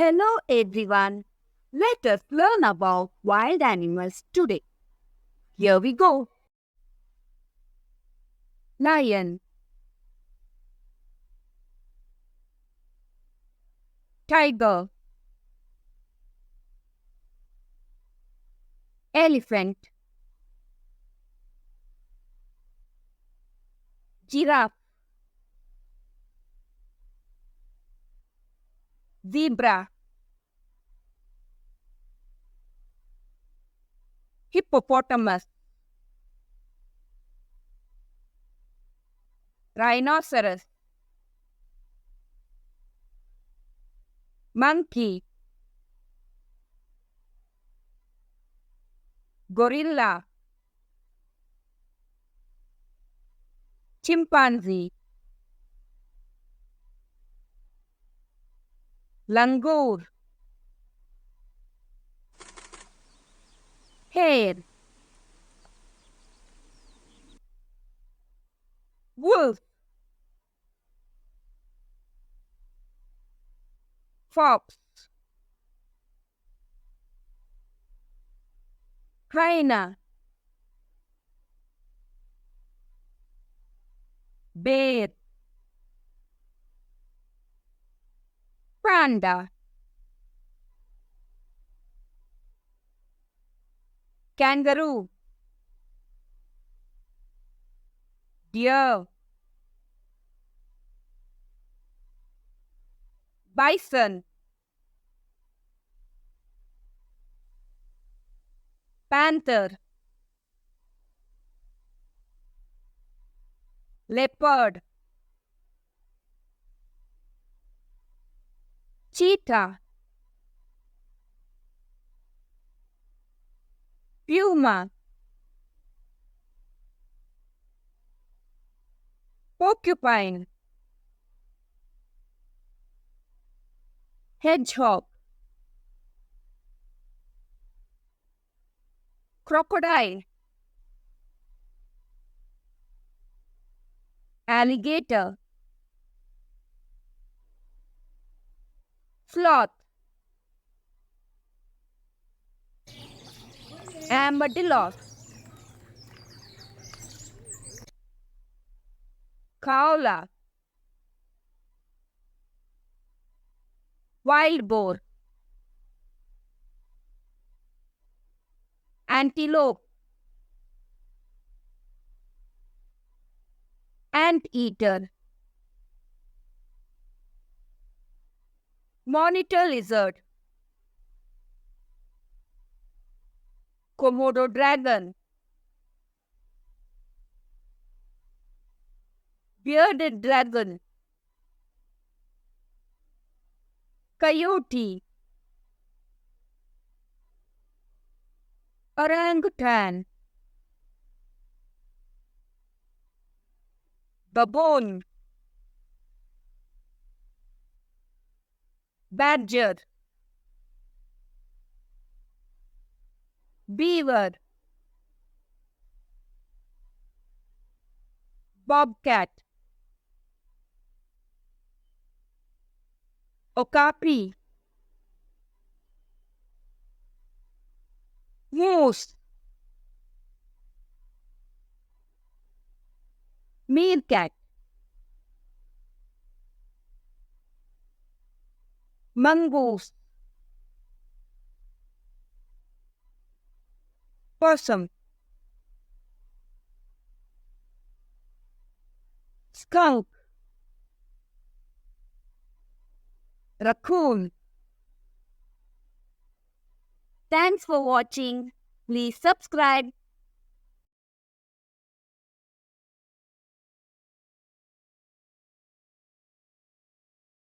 Hello everyone. Let us learn about wild animals today. Here we go. Lion, tiger, elephant, giraffe, zebra, hippopotamus, rhinoceros, monkey, gorilla, chimpanzee, langur, hare, wolf, fox, hyena, bear, panda, kangaroo, deer, bison, panther, leopard, cheetah, puma, porcupine, hedgehog, crocodile, alligator, sloth, armadillo, koala, wild boar, antelope, anteater, monitor lizard, Komodo dragon, bearded dragon, coyote, orangutan, baboon, badger, beaver, bobcat, okapi, moose, meerkat, mongoose, possum, skunk, raccoon. Thanks for watching. Please subscribe.